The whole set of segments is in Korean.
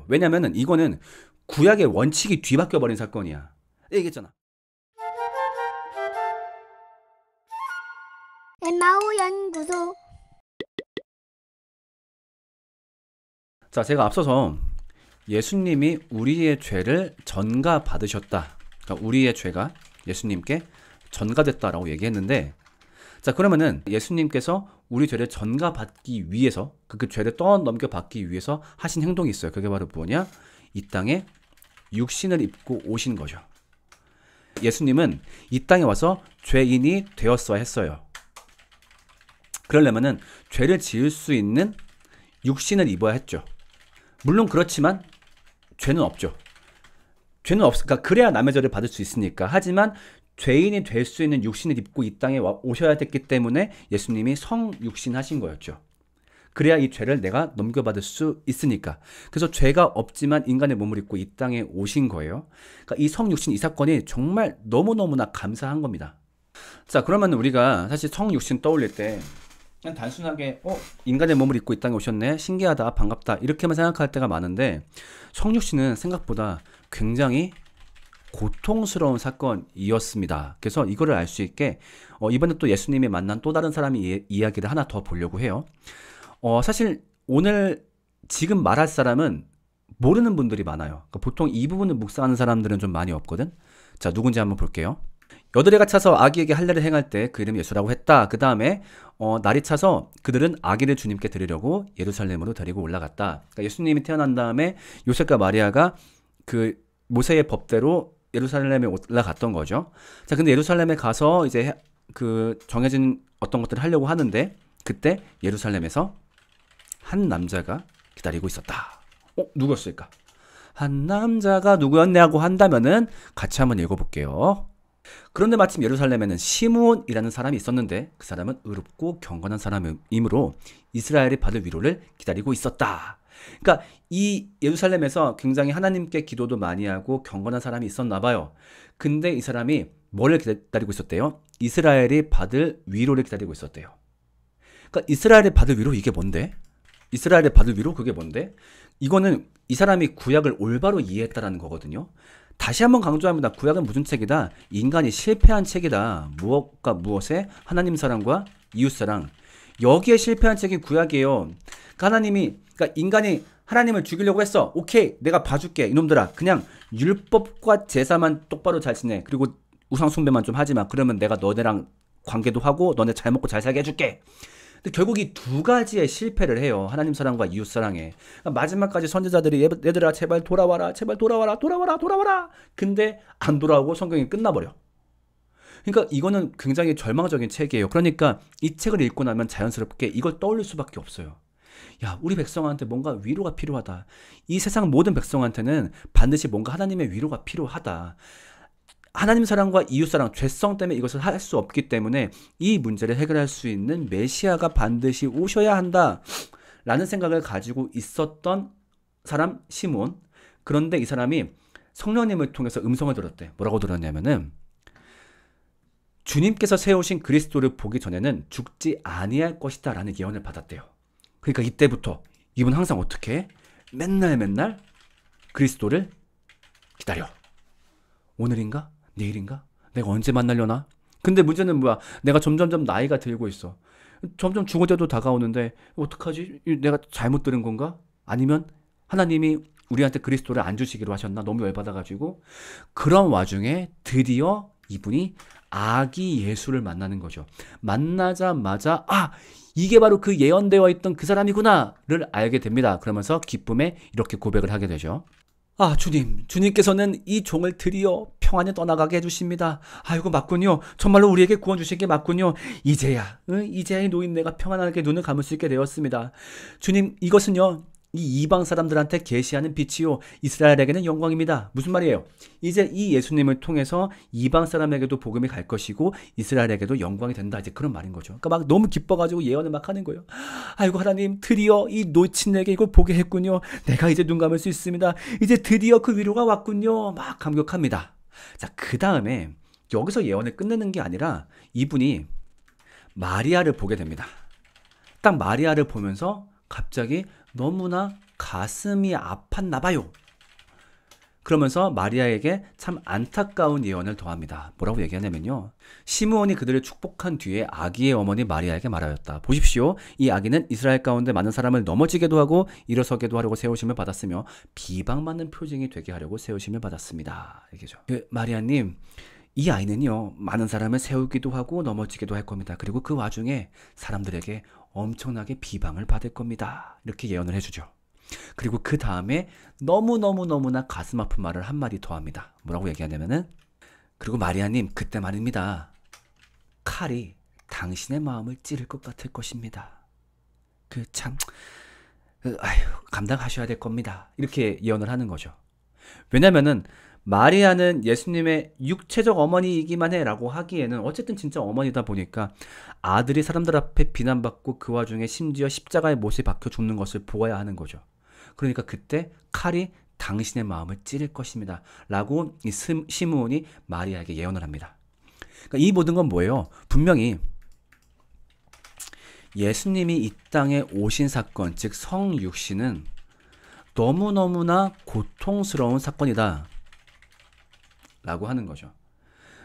돼요. 왜냐면은 이거는 구약의 원칙이 뒤바뀌어 버린 사건이야. 얘기했잖아. 엠마오 연구소. 자, 제가 앞서서 예수님이 우리의 죄를 전가받으셨다. 그러니까 우리의 죄가 예수님께 전가됐다라고 얘기했는데, 자, 그러면은 예수님께서 우리 죄를 전가받기 위해서, 그 죄를 떠넘겨 받기 위해서 하신 행동이 있어요. 그게 바로 뭐냐? 이 땅에 육신을 입고 오신 거죠. 예수님은 이 땅에 와서 죄인이 되었어야 했어요. 그러려면은 죄를 지을 수 있는 육신을 입어야 했죠. 물론 그렇지만 죄는 없죠. 죄는 없으니까 그래야 남의 죄를 받을 수 있으니까. 하지만 죄인이 될 수 있는 육신을 입고 이 땅에 오셔야 됐기 때문에 예수님이 성육신 하신 거였죠. 그래야 이 죄를 내가 넘겨받을 수 있으니까. 그래서 죄가 없지만 인간의 몸을 입고 이 땅에 오신 거예요. 그러니까 이 성육신, 이 사건이 정말 너무너무나 감사한 겁니다. 자, 그러면 우리가 사실 성육신 떠올릴 때 그냥 단순하게 인간의 몸을 입고 이 땅에 오셨네, 신기하다, 반갑다, 이렇게만 생각할 때가 많은데, 성육신은 생각보다 굉장히 고통스러운 사건이었습니다. 그래서 이거를 알 수 있게 이번에 또 예수님이 만난 또 다른 사람의 이야기를 하나 더 보려고 해요. 사실 오늘 지금 말할 사람은 모르는 분들이 많아요. 그러니까 보통 이 부분을 묵상하는 사람들은 좀 많이 없거든. 자, 누군지 한번 볼게요. 여드레가 차서 아기에게 할례를 행할 때 그 이름이 예수라고 했다. 그 다음에 날이 차서 그들은 아기를 주님께 드리려고 예루살렘으로 데리고 올라갔다. 그러니까 예수님이 태어난 다음에 요셉과 마리아가 그 모세의 법대로 예루살렘에 올라갔던 거죠. 자, 근데 예루살렘에 가서 이제 그 정해진 어떤 것들을 하려고 하는데, 그때 예루살렘에서 한 남자가 기다리고 있었다. 누구였을까? 한 남자가 누구였냐고 한다면은 같이 한번 읽어볼게요. 그런데 마침 예루살렘에는 시므온이라는 사람이 있었는데 그 사람은 의롭고 경건한 사람이므로 이스라엘이 받을 위로를 기다리고 있었다. 그러니까 이 예루살렘에서 굉장히 하나님께 기도도 많이 하고 경건한 사람이 있었나 봐요. 근데 이 사람이 뭐를 기다리고 있었대요? 이스라엘이 받을 위로를 기다리고 있었대요. 그러니까 이스라엘이 받을 위로, 이게 뭔데? 이스라엘이 받을 위로, 그게 뭔데? 이거는 이 사람이 구약을 올바로 이해했다라는 거거든요. 다시 한번 강조합니다. 구약은 무슨 책이다? 인간이 실패한 책이다. 무엇과 무엇에? 하나님 사랑과 이웃 사랑. 여기에 실패한 책이 구약이에요. 그러니까 인간이 하나님을 죽이려고 했어. 오케이, 내가 봐줄게. 이놈들아, 그냥 율법과 제사만 똑바로 잘 지내. 그리고 우상 숭배만 좀 하지 마. 그러면 내가 너네랑 관계도 하고 너네 잘 먹고 잘 살게 해줄게. 근데 결국 이 두 가지의 실패를 해요. 하나님 사랑과 이웃 사랑에. 그러니까 마지막까지 선지자들이 얘들아 제발 돌아와라, 제발 돌아와라, 돌아와라, 돌아와라. 근데 안 돌아오고 성경이 끝나버려. 그러니까 이거는 굉장히 절망적인 책이에요. 그러니까 이 책을 읽고 나면 자연스럽게 이걸 떠올릴 수밖에 없어요. 야, 우리 백성한테 뭔가 위로가 필요하다. 이 세상 모든 백성한테는 반드시 뭔가 하나님의 위로가 필요하다. 하나님 사랑과 이웃 사랑, 죄성 때문에 이것을 할 수 없기 때문에 이 문제를 해결할 수 있는 메시아가 반드시 오셔야 한다 라는 생각을 가지고 있었던 사람 시몬. 그런데 이 사람이 성령님을 통해서 음성을 들었대. 뭐라고 들었냐면은 주님께서 세우신 그리스도를 보기 전에는 죽지 아니할 것이다 라는 예언을 받았대요. 그러니까 이때부터 이분 항상 어떻게 해? 맨날 그리스도를 기다려. 오늘인가? 내일인가? 내가 언제 만나려나? 근데 문제는 뭐야? 내가 점점점 나이가 들고 있어. 점점 죽을 때도 다가오는데 어떡하지? 내가 잘못 들은 건가? 아니면 하나님이 우리한테 그리스도를 안 주시기로 하셨나? 너무 열받아가지고. 그런 와중에 드디어 이분이 아기 예수를 만나는 거죠. 만나자마자 이게 바로 그 예언되어 있던 그 사람이구나를 알게 됩니다. 그러면서 기쁨에 이렇게 고백을 하게 되죠. 주님께서는 이 종을 드디어 평안에 떠나가게 해주십니다. 이거 맞군요. 정말로 우리에게 구원 주신 게 맞군요. 이제야 이 노인네가 평안하게 눈을 감을 수 있게 되었습니다. 주님, 이것은요, 이 이방 사람들한테 계시하는 빛이요, 이스라엘에게는 영광입니다. 무슨 말이에요? 이제 이 예수님을 통해서 이방 사람에게도 복음이 갈 것이고 이스라엘에게도 영광이 된다. 이제 그런 말인 거죠. 그러니까 막 너무 기뻐가지고 예언을 막 하는 거예요. 아이고 하나님, 드디어 이 노친에게 이걸 보게 했군요. 내가 이제 눈 감을 수 있습니다. 이제 드디어 그 위로가 왔군요. 막 감격합니다. 자, 그 다음에 여기서 예언을 끝내는 게 아니라 이분이 마리아를 보게 됩니다. 딱 마리아를 보면서 갑자기 너무나 가슴이 아팠나 봐요. 그러면서 마리아에게 참 안타까운 예언을 더합니다. 뭐라고 얘기하냐면요. 시므온이 그들을 축복한 뒤에 아기의 어머니 마리아에게 말하였다. 보십시오. 이 아기는 이스라엘 가운데 많은 사람을 넘어지게도 하고 일어서게도 하려고 세우심을 받았으며 비방받는 표징이 되게 하려고 세우심을 받았습니다. 얘기죠. 마리아님, 이 아이는요. 많은 사람을 세우기도 하고 넘어지기도 할 겁니다. 그리고 그 와중에 사람들에게 엄청나게 비방을 받을 겁니다. 이렇게 예언을 해주죠. 그리고 그 다음에 너무나 가슴 아픈 말을 한 마디 더 합니다. 뭐라고 얘기하냐면은, 그리고 마리아님, 그때 말입니다. 칼이 당신의 마음을 찌를 것 같을 것입니다. 감당하셔야 될 겁니다. 이렇게 예언을 하는 거죠. 왜냐면은 마리아는 예수님의 육체적 어머니이기만 해라고 하기에는 어쨌든 진짜 어머니다 보니까 아들이 사람들 앞에 비난받고 그 와중에 심지어 십자가의 못에 박혀 죽는 것을 보아야 하는 거죠. 그러니까 그때 칼이 당신의 마음을 찌를 것입니다. 라고 이 시므온이 마리아에게 예언을 합니다. 그러니까 이 모든 건 뭐예요? 분명히 예수님이 이 땅에 오신 사건, 즉 성육신은 너무너무나 고통스러운 사건이다. 라고 하는 거죠.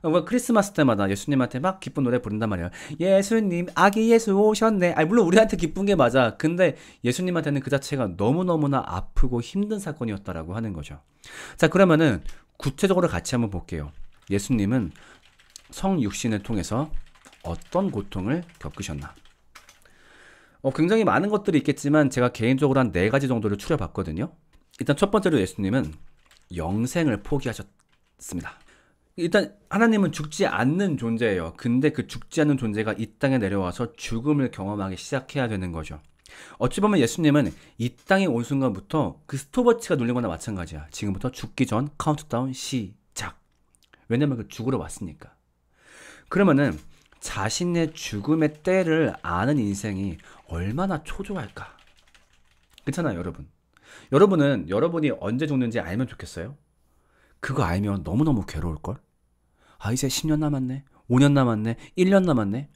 그러니까 크리스마스 때마다 예수님한테 막 기쁜 노래 부른단 말이에요. 예수님, 아기 예수 오셨네. 아니, 물론 우리한테 기쁜 게 맞아. 근데 예수님한테는 그 자체가 너무너무나 아프고 힘든 사건이었다라고 하는 거죠. 자, 그러면은 구체적으로 같이 한번 볼게요. 예수님은 성육신을 통해서 어떤 고통을 겪으셨나? 굉장히 많은 것들이 있겠지만 제가 개인적으로 한 4가지 정도를 추려봤거든요. 일단 첫 번째로 예수님은 영생을 포기하셨습니다. 일단 하나님은 죽지 않는 존재예요. 근데 그 죽지 않는 존재가 이 땅에 내려와서 죽음을 경험하기 시작해야 되는 거죠. 어찌 보면 예수님은 이 땅에 온 순간부터 그 스톱워치가 눌린 거나 마찬가지야. 지금부터 죽기 전 카운트다운 시작. 왜냐면 그 죽으러 왔으니까. 그러면은 자신의 죽음의 때를 아는 인생이 얼마나 초조할까? 그렇잖아요, 여러분. 여러분은 여러분이 언제 죽는지 알면 좋겠어요? 그거 알면 너무너무 괴로울걸? 이제 10년 남았네, 5년 남았네, 1년 남았네.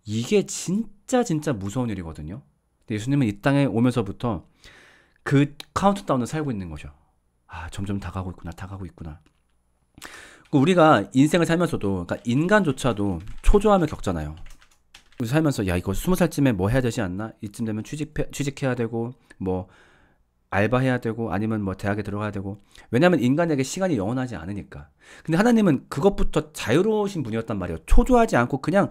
이게 진짜 무서운 일이거든요. 근데 예수님은 이 땅에 오면서부터 그 카운트다운을 살고 있는 거죠. 점점 다가오고 있구나. 우리가 인생을 살면서도, 그러니까 인간조차도 초조함을 겪잖아요. 살면서 이거 20살쯤에 뭐 해야 되지 않나? 이쯤 되면 취직해야 되고, 뭐 알바해야 되고, 아니면 뭐 대학에 들어가야 되고. 왜냐하면 인간에게 시간이 영원하지 않으니까. 근데 하나님은 그것부터 자유로우신 분이었단 말이에요. 초조하지 않고 그냥,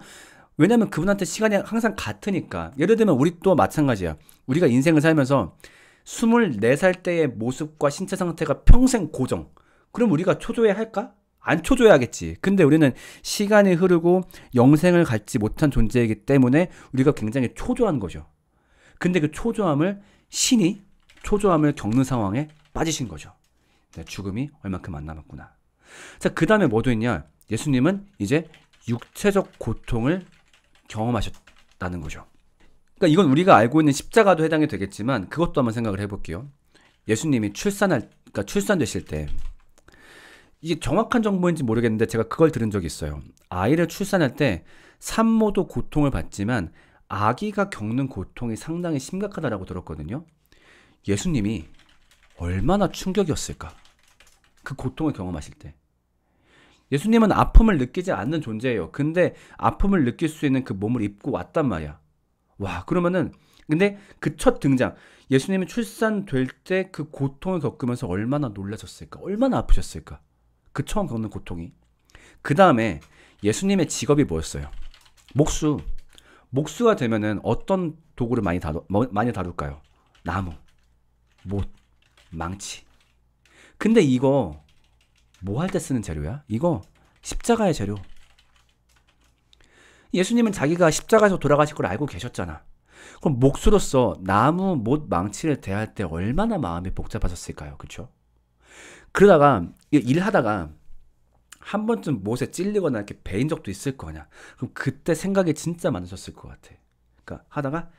왜냐면 그분한테 시간이 항상 같으니까. 예를 들면 우리 또 마찬가지야. 우리가 인생을 살면서 24살 때의 모습과 신체 상태가 평생 고정. 그럼 우리가 초조해 할까? 안 초조해야겠지. 근데 우리는 시간이 흐르고 영생을 갖지 못한 존재이기 때문에 우리가 굉장히 초조한 거죠. 근데 그 초조함을 신이 초조함을 겪는 상황에 빠지신 거죠. 죽음이 얼마큼 안 남았구나. 자, 그 다음에 뭐도 있냐? 예수님은 이제 육체적 고통을 경험하셨다는 거죠. 그러니까 이건 우리가 알고 있는 십자가도 해당이 되겠지만 그것도 한번 생각을 해볼게요. 예수님이 출산되실 때, 이게 정확한 정보인지 모르겠는데 제가 그걸 들은 적이 있어요. 아이를 출산할 때 산모도 고통을 받지만 아기가 겪는 고통이 상당히 심각하다라고 들었거든요. 예수님이 얼마나 충격이었을까? 그 고통을 경험하실 때. 예수님은 아픔을 느끼지 않는 존재예요. 근데 아픔을 느낄 수 있는 그 몸을 입고 왔단 말이야. 와, 그러면은, 근데 그 첫 등장, 예수님이 출산될 때 그 고통을 겪으면서 얼마나 놀라셨을까? 얼마나 아프셨을까? 그 처음 겪는 고통이. 그 다음에 예수님의 직업이 뭐였어요? 목수. 목수가 되면은 어떤 도구를 많이 다룰까요? 나무, 못, 망치. 근데 이거 뭐 할 때 쓰는 재료야? 이거 십자가의 재료. 예수님은 자기가 십자가에서 돌아가실 걸 알고 계셨잖아. 그럼 목수로서 나무, 못, 망치를 대할 때 얼마나 마음이 복잡하셨을까요? 그렇죠? 그러다가 일하다가 한 번쯤 못에 찔리거나 이렇게 베인 적도 있을 거냐. 그럼 그때 생각이 진짜 많으셨을 것 같아. 그러니까 하다가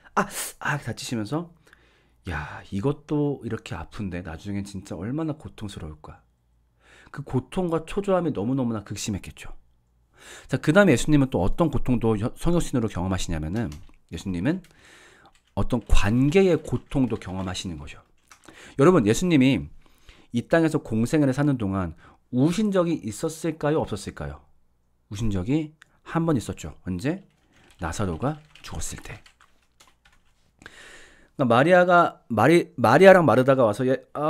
다치시면서 야, 이것도 이렇게 아픈데 나중엔 진짜 얼마나 고통스러울까. 그 고통과 초조함이 너무너무나 극심했겠죠. 자, 그 다음에 예수님은 또 어떤 고통도 성육신으로 경험하시냐면은 예수님은 어떤 관계의 고통도 경험하시는 거죠. 여러분, 예수님이 이 땅에서 공생애를 사는 동안 우신 적이 있었을까요? 없었을까요? 우신 적이 한 번 있었죠. 언제? 나사로가 죽었을 때. 그러니까 마리아랑 마르다가 와서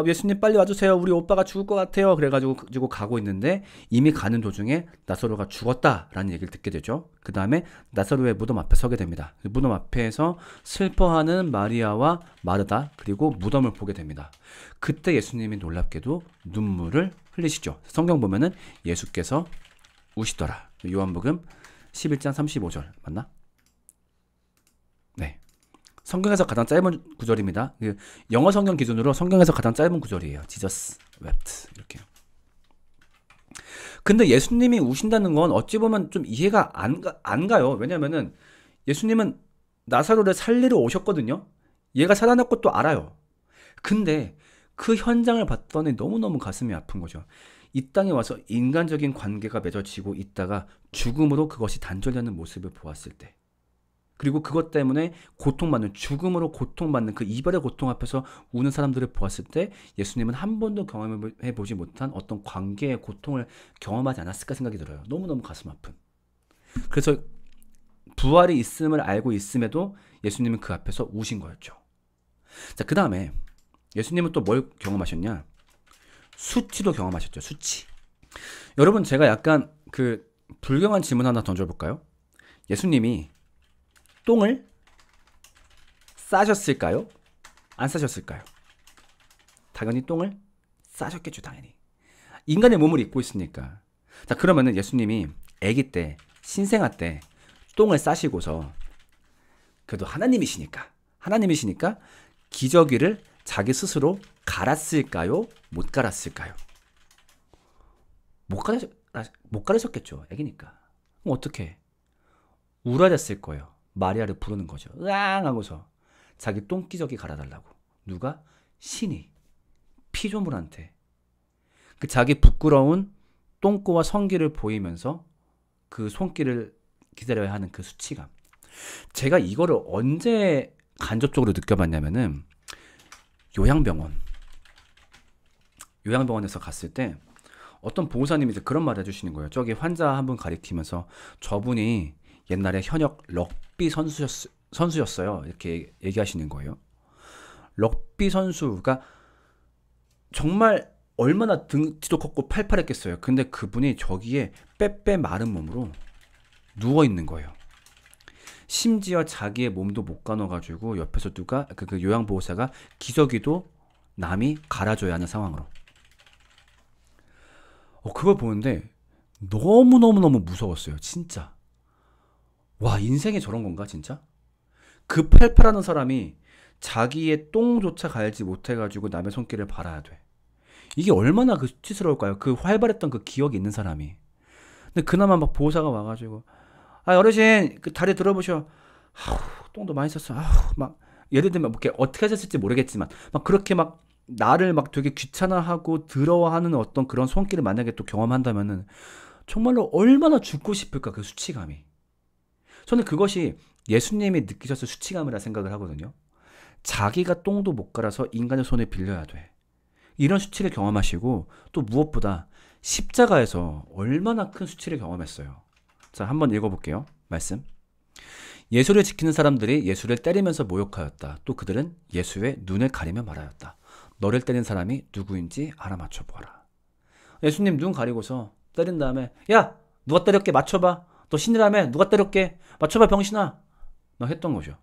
예수님 빨리 와주세요. 우리 오빠가 죽을 것 같아요. 그래가지고 가고 있는데 이미 가는 도중에 나사로가 죽었다라는 얘기를 듣게 되죠. 그 다음에 나사로의 무덤 앞에 서게 됩니다. 무덤 앞에서 슬퍼하는 마리아와 마르다 그리고 무덤을 보게 됩니다. 그때 예수님이 놀랍게도 눈물을 흘리시죠. 성경 보면은 예수께서 우시더라. 요한복음 11장 35절 맞나? 네. 성경에서 가장 짧은 구절입니다. 영어 성경 기준으로 성경에서 가장 짧은 구절이에요. Jesus wept 이렇게. 근데 예수님이 우신다는 건 어찌 보면 좀 이해가 안 가요. 왜냐면은 예수님은 나사로를 살리러 오셨거든요. 얘가 살아났고 또 알아요. 근데 그 현장을 봤더니 너무너무 가슴이 아픈 거죠. 이 땅에 와서 인간적인 관계가 맺어지고 있다가 죽음으로 그것이 단절되는 모습을 보았을 때, 그리고 그것 때문에 고통받는, 죽음으로 고통받는 그 이별의 고통 앞에서 우는 사람들을 보았을 때 예수님은 한 번도 경험해보지 못한 어떤 관계의 고통을 경험하지 않았을까 생각이 들어요. 너무너무 가슴 아픈. 그래서 부활이 있음을 알고 있음에도 예수님은 그 앞에서 우신 거였죠. 자, 그 다음에 예수님은 또 뭘 경험하셨냐? 수치도 경험하셨죠. 수치. 여러분, 제가 약간 불경한 질문 하나 던져볼까요? 예수님이 똥을 싸셨을까요? 안 싸셨을까요? 당연히 똥을 싸셨겠죠, 당연히. 인간의 몸을 입고 있으니까. 자, 그러면은 예수님이 아기 때, 신생아 때 똥을 싸시고서, 그래도 하나님이시니까 기저귀를 자기 스스로 갈았을까요? 못 갈았을까요? 못 갈으셨겠죠, 아기니까. 그럼 어떻게? 울어댔을 거예요. 마리아를 부르는 거죠. 으앙 하고서 자기 똥기저귀 갈아달라고. 누가? 신이 피조물한테 그 자기 부끄러운 똥꼬와 성기를 보이면서 그 손길을 기다려야 하는 그 수치감. 제가 이거를 언제 간접적으로 느껴봤냐면은 요양병원에서 갔을 때 어떤 보호사님이 이제 그런 말을 해주시는 거예요. 저기 환자 한 분 가리키면서 저분이 옛날에 현역 럭비 선수였어요. 이렇게 얘기하시는 거예요. 럭비 선수가 정말 얼마나 등치도 컸고 팔팔했겠어요. 근데 그분이 저기에 빼빼 마른 몸으로 누워있는 거예요. 심지어 자기의 몸도 못 가눠가지고 옆에서 누가 그 요양보호사가 기저귀도 남이 갈아줘야 하는 상황으로. 그걸 보는데 너무너무너무 무서웠어요. 진짜. 와, 인생에 저런 건가 진짜? 그 팔팔하는 사람이 자기의 똥조차 갈지 못해가지고 남의 손길을 바라야 돼. 이게 얼마나 그 수치스러울까요? 그 활발했던 그 기억이 있는 사람이. 근데 그나마 막 보호사가 와가지고 어르신 그 다리 들어보셔. 똥도 많이 쌌어. 막 예를 들면 뭐 어떻게 하셨을지 모르겠지만 막 그렇게 막 나를 막 되게 귀찮아하고 더러워하는 어떤 그런 손길을 만약에 또 경험한다면은 정말로 얼마나 죽고 싶을까, 그 수치감이. 저는 그것이 예수님이 느끼셨을 수치감이라 생각을 하거든요. 자기가 똥도 못 갈아서 인간의 손을 빌려야 돼. 이런 수치를 경험하시고 또 무엇보다 십자가에서 얼마나 큰 수치를 경험했어요. 자, 한번 읽어볼게요. 말씀. 예수를 지키는 사람들이 예수를 때리면서 모욕하였다. 또 그들은 예수의 눈을 가리며 말하였다. 너를 때린 사람이 누구인지 알아맞혀 보아라. 예수님 눈 가리고서 때린 다음에 야, 누가 때렸게? 맞춰봐. 너 신이라며? 누가 때렸게? 맞춰봐, 병신아. 막 했던 거죠.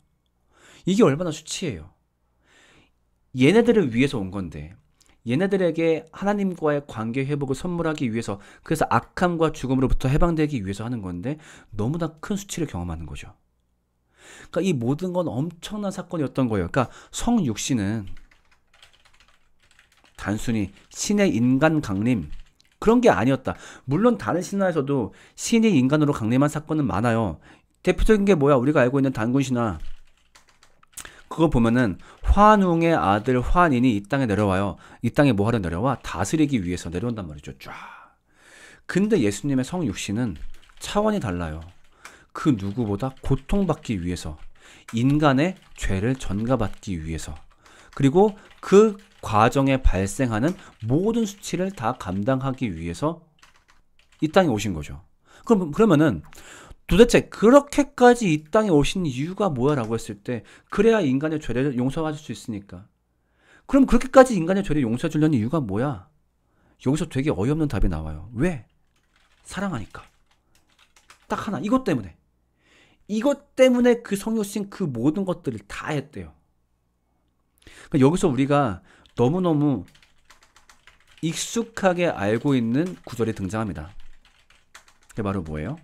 이게 얼마나 수치예요. 얘네들을 위해서 온 건데, 얘네들에게 하나님과의 관계 회복을 선물하기 위해서, 그래서 악함과 죽음으로부터 해방되기 위해서 하는 건데 너무나 큰 수치를 경험하는 거죠. 그러니까 이 모든 건 엄청난 사건이었던 거예요. 그러니까 성육신은 단순히 신의 인간 강림 그런 게 아니었다. 물론 다른 신화에서도 신이 인간으로 강림한 사건은 많아요. 대표적인 게 뭐야? 우리가 알고 있는 단군 신화. 그거 보면은 환웅의 아들 환인이 이 땅에 내려와요. 이 땅에 뭐 하러 내려와? 다스리기 위해서 내려온단 말이죠. 쫙. 근데 예수님의 성육신은 차원이 달라요. 그 누구보다 고통받기 위해서, 인간의 죄를 전가받기 위해서, 그리고 그 과정에 발생하는 모든 수치를 다 감당하기 위해서 이 땅에 오신 거죠. 그러면은 도대체 그렇게까지 이 땅에 오신 이유가 뭐야? 라고 했을 때, 그래야 인간의 죄를 용서받을 수 있으니까. 그럼 그렇게까지 인간의 죄를 용서해 주려는 이유가 뭐야? 여기서 되게 어이없는 답이 나와요. 왜? 사랑하니까. 딱 하나. 이것 때문에. 이것 때문에 그 성육신 그 모든 것들을 다 했대요. 그러니까 여기서 우리가 너무너무 익숙하게 알고 있는 구절이 등장합니다. 그게 바로 뭐예요?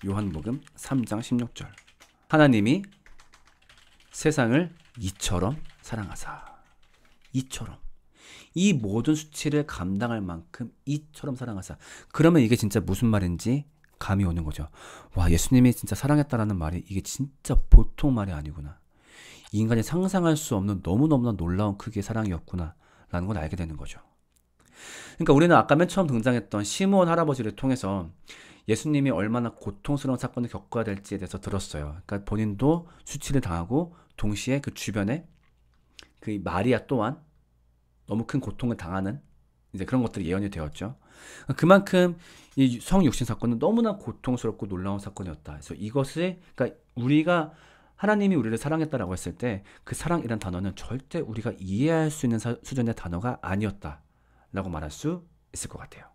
요한복음 3장 16절. 하나님이 세상을 이처럼 사랑하사. 이처럼. 이 모든 수치를 감당할 만큼 이처럼 사랑하사. 그러면 이게 진짜 무슨 말인지 감이 오는 거죠. 와, 예수님이 진짜 사랑했다라는 말이 이게 진짜 보통 말이 아니구나. 인간이 상상할 수 없는 너무너무나 놀라운 크기의 사랑이었구나 라는 걸 알게 되는 거죠. 그러니까 우리는 아까 맨 처음 등장했던 시므온 할아버지를 통해서 예수님이 얼마나 고통스러운 사건을 겪어야 될지에 대해서 들었어요. 그러니까 본인도 수치를 당하고 동시에 그 주변에 그 마리아 또한 너무 큰 고통을 당하는 이제 그런 것들이 예언이 되었죠. 그만큼 이 성육신 사건은 너무나 고통스럽고 놀라운 사건이었다. 그래서 이것을 그러니까 우리가 하나님이 우리를 사랑했다라고 했을 때 그 사랑이란 단어는 절대 우리가 이해할 수 있는 수준의 단어가 아니었다라고 말할 수 있을 것 같아요.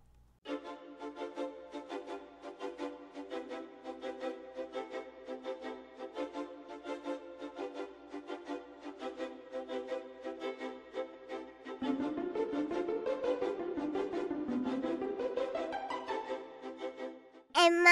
엠마